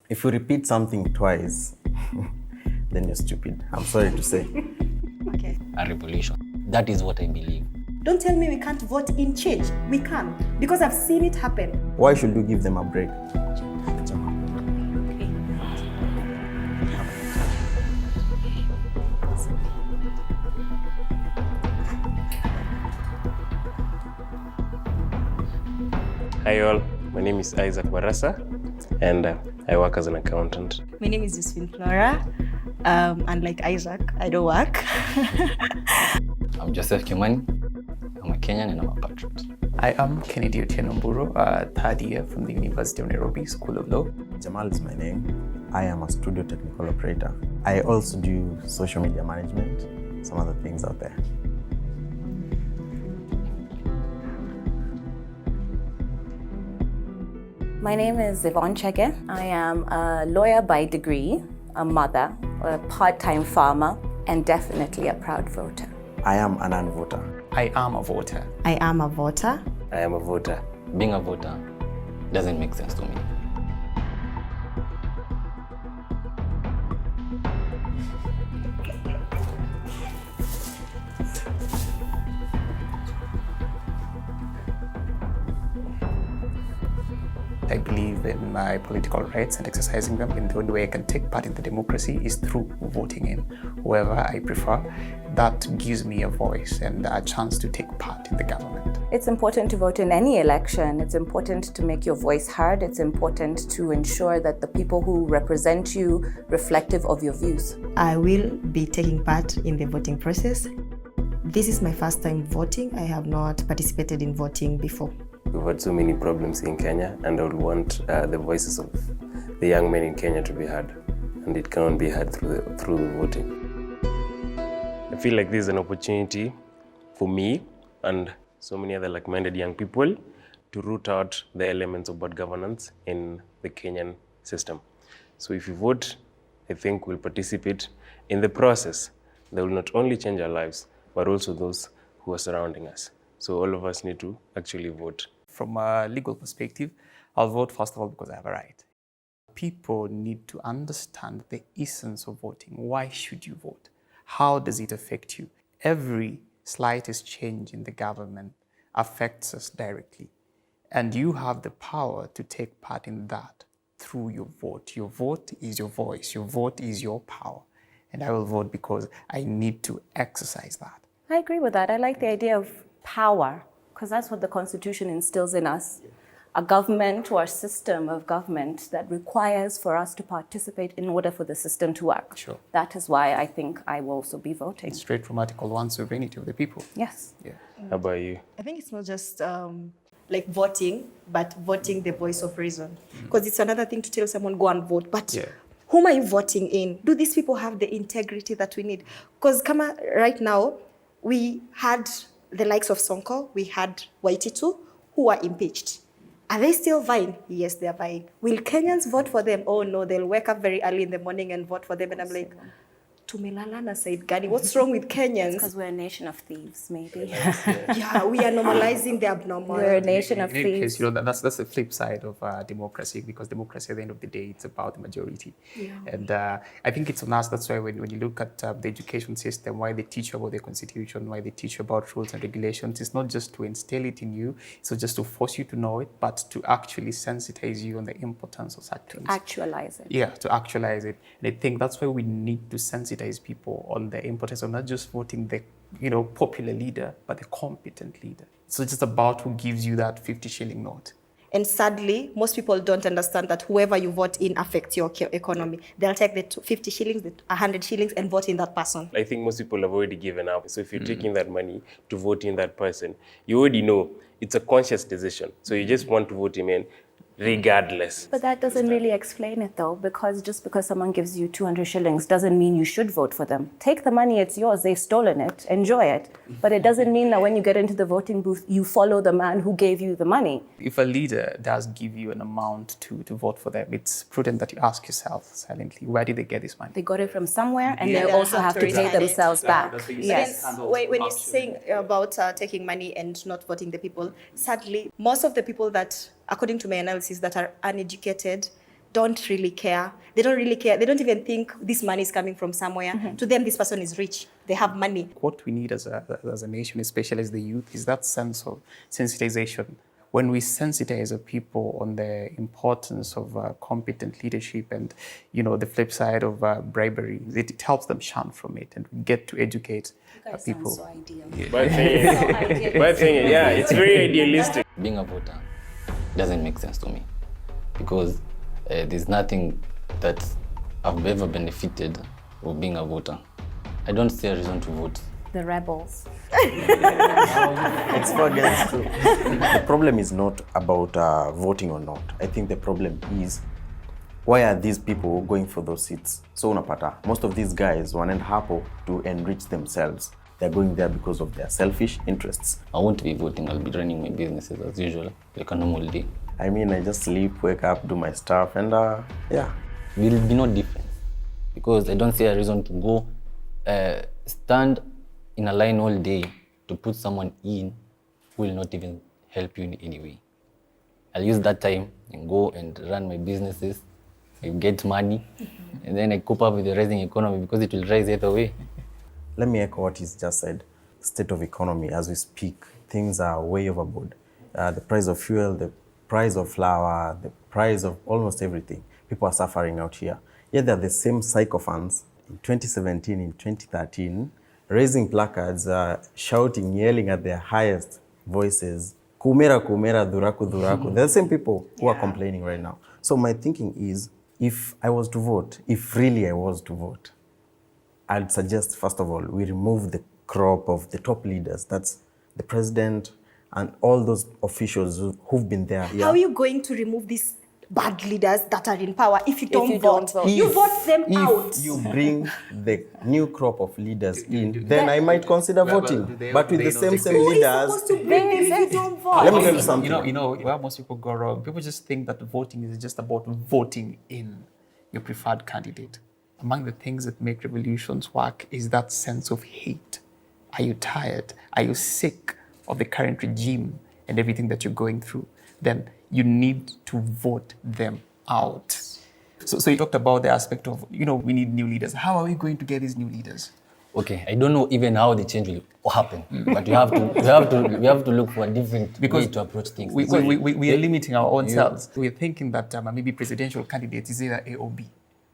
If you repeat something twice, then you're stupid. I'm sorry to say. Okay. A revolution. That is what I believe. Don't tell me we can't vote in change. We can, because I've seen it happen. Why should you give them a break? Hi all, my name is Isaac Barasa and I work as an accountant. My name is Josephine Flora. Unlike Isaac, I don't work. I'm Joseph Kimani. I'm a Kenyan and I'm a patriot. I am Kennedy Otieno-Mburu, third year from the University of Nairobi School of Law. Jamal is my name. I am a studio technical operator. I also do social media management, some other things out there. My name is Yvonne Chege. I am a lawyer by degree, a mother, a part-time farmer, and definitely a proud voter. I am a non-voter. I am a voter. I am a voter. I am a voter. Being a voter doesn't make sense to me. I believe in my political rights and exercising them, and the only way I can take part in the democracy is through voting in whoever I prefer. That gives me a voice and a chance to take part in the government. It's important to vote in any election. It's important to make your voice heard. It's important to ensure that the people who represent you reflective of your views. I will be taking part in the voting process. This is my first time voting. I have not participated in voting before. We've had so many problems in Kenya and I would want the voices of the young men in Kenya to be heard, and it cannot be heard through the voting. I feel like this is an opportunity for me and so many other like-minded young people to root out the elements of bad governance in the Kenyan system. So if you vote, I think we'll participate in the process that will not only change our lives, but also those who are surrounding us. So all of us need to actually vote. From a legal perspective, I'll vote first of all because I have a right. People need to understand the essence of voting. Why should you vote? How does it affect you? Every slightest change in the government affects us directly. And you have the power to take part in that through your vote. Your vote is your voice. Your vote is your power. And I will vote because I need to exercise that. I agree with that. I like the idea of power, because that's what the Constitution instills in us. A government or a system of government that requires for us to participate in order for the system to work. Sure. That is why I think I will also be voting. Straight from Article 1, sovereignty of the people. Yes. Yeah. How about you? I think it's not just like voting, but voting the voice of reason. Because it's another thing to tell someone, go and vote. But Yeah. whom are you voting in? Do these people have the integrity that we need? Because right now, we had the likes of Sonko, we had Waititu, who are impeached. Are they still vying? Yes, they are vying. Will Kenyans vote for them? Oh no, they'll wake up very early in the morning and vote for them. And I'm like, tumelala na Said Gani. What's wrong with Kenyans? Because we're a nation of thieves, maybe. Yeah, we are normalizing the abnormal. We're a nation of In any thieves. case, you know, that's the flip side of democracy, because democracy at the end of the day, it's about the majority. Yeah. And I think it's on us. That's why when you look at the education system, why they teach you about the constitution, why they teach you about rules and regulations, it's not just to instill it in you, it's not just to force you to know it, but to actually sensitize you on the importance of such things. Actualize it. Yeah, to actualize it. And I think that's why we need to sensitize people on the importance of not just voting the popular leader, but the competent leader. So it's just about who gives you that 50 shilling note. And sadly, most people don't understand that whoever you vote in affects your economy. They'll take the 50 shillings, the 100 shillings, and vote in that person. I think most people have already given up. So if you're taking that money to vote in that person, you already know it's a conscious decision. So you just want to vote him in regardless. But that doesn't really explain it though, because just because someone gives you 200 shillings doesn't mean you should vote for them. Take the money, it's yours, they've stolen it, enjoy it. But it doesn't mean that when you get into the voting booth, you follow the man who gave you the money. If a leader does give you an amount to vote for them, it's prudent that you ask yourself silently, where did they get this money? They got it from somewhere and Yeah. they also have to pay Return it. themselves back. That's what you Yes. said. When you're saying about taking money and not voting the people, sadly, most of the people that, according to my analysis, that are uneducated don't really care. They don't really care. They don't even think this money is coming from somewhere. To them, this person is rich. They have money. What we need as a nation, especially as the youth, is that sense of sensitization. When we sensitize a people on the importance of competent leadership and, the flip side of bribery, it helps them shun from it, and we get to educate people. So ideal. But yeah, it's very idealistic. Being a voter doesn't make sense to me because there's nothing that I've ever benefited of being a voter. I don't see a reason to vote. The rebels. It's for against true. The problem is not about voting or not. I think the problem is, why are these people going for those seats? So unapata, most of these guys wanaenda hapo to enrich themselves. They're going there because of their selfish interests. I won't be voting. I'll be running my businesses as usual, like a normal day. I mean, I just sleep, wake up, do my stuff, and yeah. There will be no difference because I don't see a reason to go stand in a line all day to put someone in who will not even help you in any way. I'll use that time and go and run my businesses, I get money, and then I cope up with the rising economy because it will rise either way. Let me echo what he's just said. State of economy, as we speak, things are way overboard. The price of fuel, the price of flour, the price of almost everything. People are suffering out here. Yet they're the same sycophants in 2017, in 2013, raising placards, shouting, yelling at their highest voices, kumera, kumera, duraku, duraku. They're the same people who are complaining right now. So my thinking is, if I was to vote, if really I was to vote, I'd suggest, first of all, we remove the crop of the top leaders. That's the president and all those officials who've been there. How are you going to remove these bad leaders that are in power if you don't vote? You vote them out. If you bring the new crop of leaders in, then I might consider voting. But with the same Who is leaders, supposed to bring this if you don't vote? let me tell you something. Where most people go wrong, people just think that voting is just about voting in your preferred candidate. Among the things that make revolutions work is that sense of hate. Are you tired? Are you sick of the current regime and everything that you're going through? Then you need to vote them out. So you talked about the aspect of, we need new leaders. How are we going to get these new leaders? Okay, I don't know even how the change will happen, but we have to look for a different way to approach things. We are limiting our own selves. We're thinking that maybe presidential candidate is either A or B.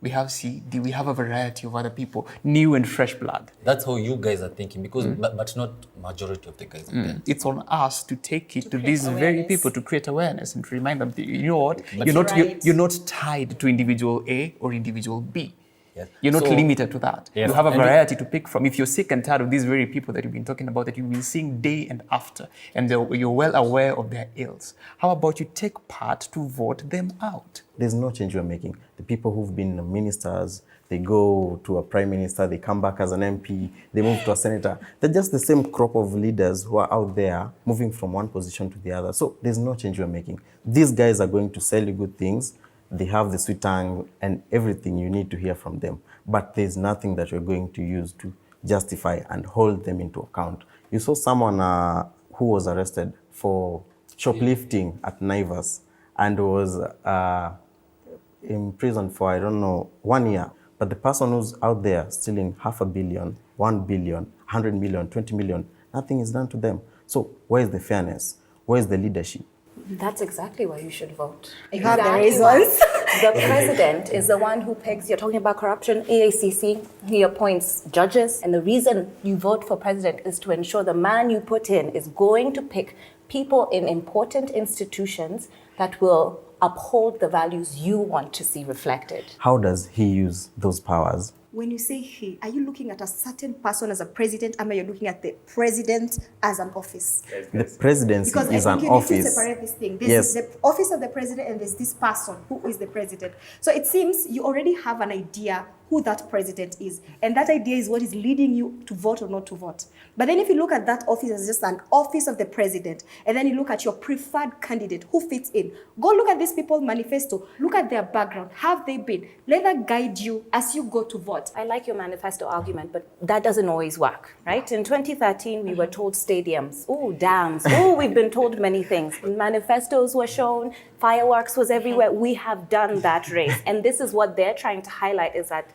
We have C, D, we have a variety of other people, new and fresh blood. That's how you guys are thinking, because but not majority of the guys are there. It's on us to take it to these very people, to create awareness and to remind them, you know what, But you're not tied to individual A or individual B. Yes. You're not So- limited to that. Yes. You have a And variety to pick from. If you're sick and tired of these very people that you've been talking about, that you've been seeing day and after, and you're well aware of their ills, how about you take part to vote them out? There's no change we're making. The people who've been ministers, they go to a prime minister, they come back as an MP, they move to a senator. They're just the same crop of leaders who are out there moving from one position to the other. So there's no change we're making. These guys are going to sell you good things. They have the sweet tongue and everything you need to hear from them. But there's nothing that you're going to use to justify and hold them into account. You saw someone who was arrested for shoplifting at Naivas and was imprisoned for, 1 year. But the person who's out there stealing $500 million, 1 billion, 100 million, 20 million, nothing is done to them. So where is the fairness? Where is the leadership? That's exactly why you should vote. You have the Exactly reasons. why. The president is the one who picks, you're talking about corruption, EACC, he appoints judges. And the reason you vote for president is to ensure the man you put in is going to pick people in important institutions that will uphold the values you want to see reflected. How does he use those powers? When you say he, are you looking at a certain person as a president, or are you looking at the president as an office? The presidency Because is I an think you need to office. separate this thing. There's the office of the president and there's this person who is the president. So it seems you already have an idea who that president is. And that idea is what is leading you to vote or not to vote. But then if you look at that office as just an office of the president, and then you look at your preferred candidate who fits in, go look at this these people manifesto, look at their background. Have they been? Let that guide you as you go to vote. I like your manifesto argument, but that doesn't always work, right? In 2013, we were told stadiums, dams, we've been told many things. Manifestos were shown, fireworks was everywhere. We have done that race. And this is what they're trying to highlight, is that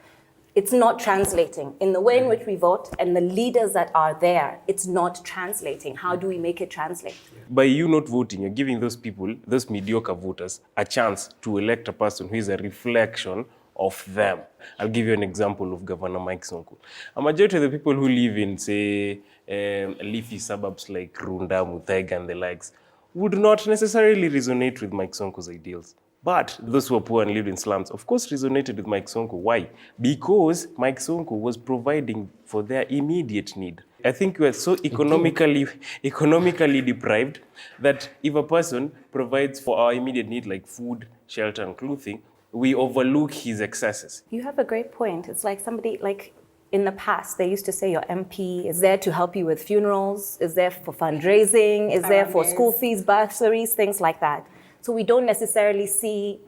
it's not translating in the way in which we vote, and the leaders that are there, it's not translating. How do we make it translate? By you not voting, you're giving those people, those mediocre voters, a chance to elect a person who is a reflection of them. I'll give you an example of Governor Mike Sonko. A majority of the people who live in, say, leafy suburbs like Runda, Muthaiga, and the likes, would not necessarily resonate with Mike Sonko's ideals. But those who are poor and lived in slums, of course, resonated with Mike Sonko. Why? Because Mike Sonko was providing for their immediate need. I think we are so economically deprived that if a person provides for our immediate need, like food, shelter, and clothing, we overlook his excesses. You have a great point. It's like somebody, like in the past, they used to say your MP is there to help you with funerals, is there for fundraising, is there for school fees, bursaries, things like that. So we don't necessarily see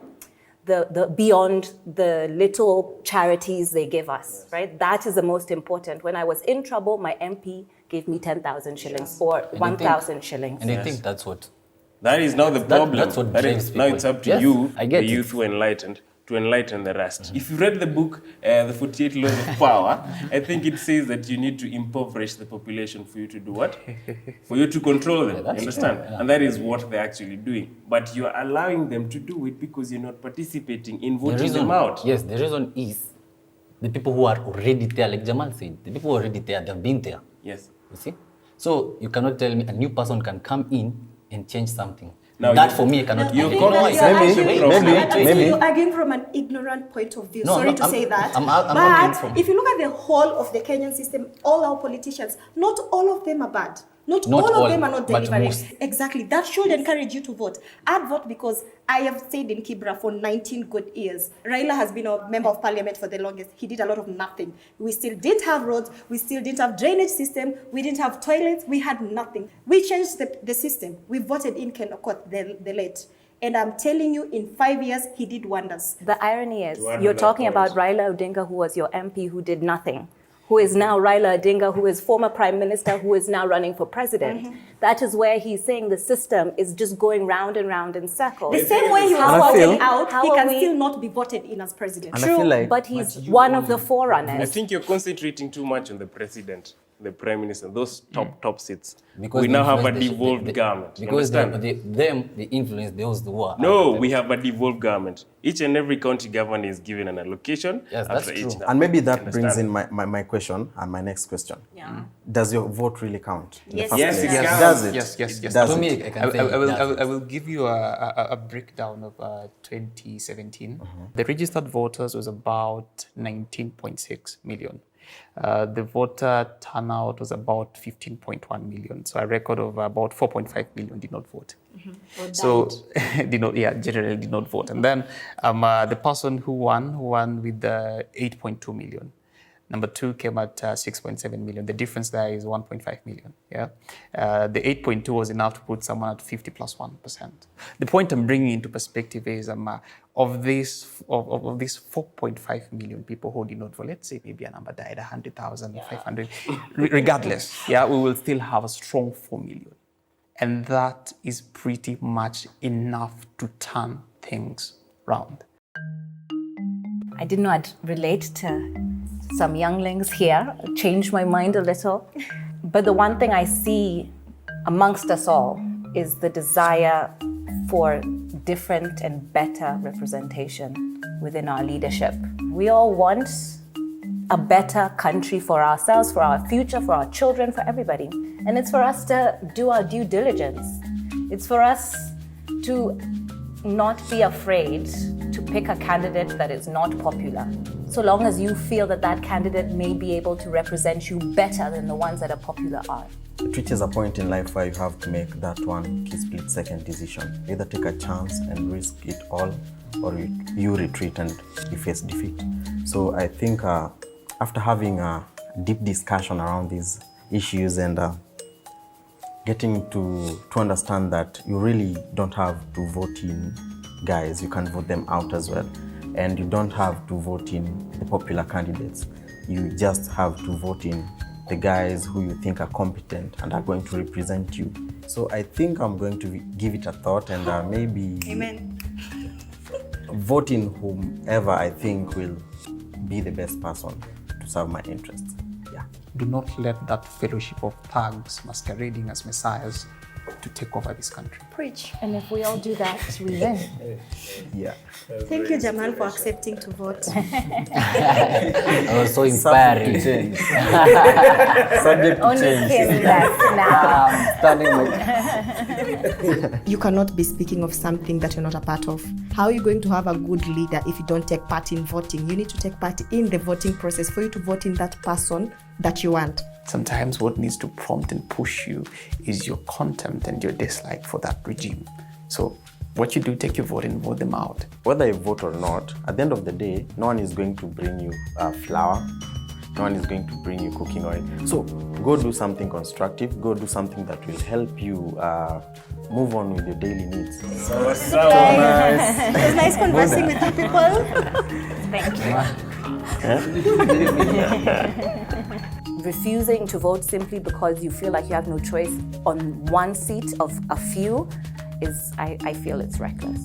the beyond the little charities they give us, right? That is the most important. When I was in trouble, my MP gave me 10,000 shillings or 1,000 shillings. And I think that's what... That is now the problem. That's what drives now people. it's up to Yes, you, I get the it. youth who are enlightened, to enlighten the rest. If you read the book, The 48 Laws of Power, I think it says that you need to impoverish the population for you to do what? For you to control them, you understand? And that is what they're actually doing. But you're allowing them to do it because you're not participating in voting them out. Yes, the reason is the people who are already there, like Jamal said, the people who are already there, they've been there. Yes. You see? So you cannot tell me a new person can come in and change something. Now That for me, I cannot. You've believe. got No, my it's- maybe. You're arguing from an ignorant point of view. No, Sorry no, to say that. I'm arguing but from- if you look at the whole of the Kenyan system, all our politicians, not all of them are bad. Not Not all all, of them are not but delivering. most. Exactly. That should encourage you to vote. I'd vote because I have stayed in Kibra for 19 good years. Raila has been a member of parliament for the longest. He did a lot of nothing. We still didn't have roads. We still didn't have drainage system. We didn't have toilets. We had nothing. We changed the system. We voted in Ken Okot, the late. And I'm telling you, in 5 years, he did wonders. The irony is, To add you're to that talking point. about Raila Odinga, who was your MP, who did nothing, who is now Raila Odinga, who is former prime minister, who is now running for president. That is where he's saying the system is just going round and round in circles. The same way he was How are voted we- out, how he are can we- still not be voted in as president. And I feel like- but he's one of the I forerunners. think you're concentrating too much on the president, the prime minister, those top seats. Because We they now have a influence the- devolved the- government. You Because understand? they influence those who are. No, we have a devolved government. Each and every county governor is given an allocation. Yes, that's after each true. And maybe that Understand? brings in my question and my next question. Yeah. Does your vote really count? in the Yes, first Yes, place? it counts. Does it? Yes. Does To it? me, I can say I that. will give you a breakdown of 2017. The registered voters was about 19.6 million. The voter turnout was about 15.1 million. So a record of about 4.5 million did not vote. So generally did not vote. And then the person who won with 8.2 million. Number two came at 6.7 million. The difference there is 1.5 million. Yeah, the 8.2 was enough to put someone at 50 plus 1%. The point I'm bringing into perspective is of these 4.5 million people who did not vote, let's say maybe a number died, 100,000, 500. Regardless, yeah, we will still have a strong 4 million. And that is pretty much enough to turn things round. I didn't know I'd relate to some younglings here, change my mind a little. But the one thing I see amongst us all is the desire for different and better representation within our leadership. We all want a better country for ourselves, for our future, for our children, for everybody. And it's for us to do our due diligence. It's for us to not be afraid to pick a candidate that is not popular, so long as you feel that that candidate may be able to represent you better than the ones that are popular are. It reaches a point in life where you have to make that one key split-second decision. Either take a chance and risk it all, or you retreat and you face defeat. So I think after having a deep discussion around these issues and getting to understand that you really don't have to vote in guys, you can vote them out as well. And you don't have to vote in the popular candidates. You just have to vote in the guys who you think are competent and are going to represent you. So I think I'm going to give it a thought and maybe vote in whomever I think will be the best person to serve my interests. Yeah. Do not let that fellowship of thugs masquerading as messiahs to take over this country. Preach. And if we all do that, we win. Yeah. Thank you, Jamal, for accepting to vote. That was so inspiring. Subject to Only change. Kim left now. Standing like You cannot be speaking of something that you're not a part of. How are you going to have a good leader if you don't take part in voting? You need to take part in the voting process for you to vote in that person that you want. Sometimes what needs to prompt and push you is your contempt and your dislike for that regime. So what you do, take your vote and vote them out. Whether you vote or not, at the end of the day, no one is going to bring you flour. No one is going to bring you cooking oil. So go do something constructive. Go do something that will help you move on with your daily needs. It was nice conversing with you people. Thank you. Refusing to vote simply because you feel like you have no choice on one seat of a few is, I feel it's reckless.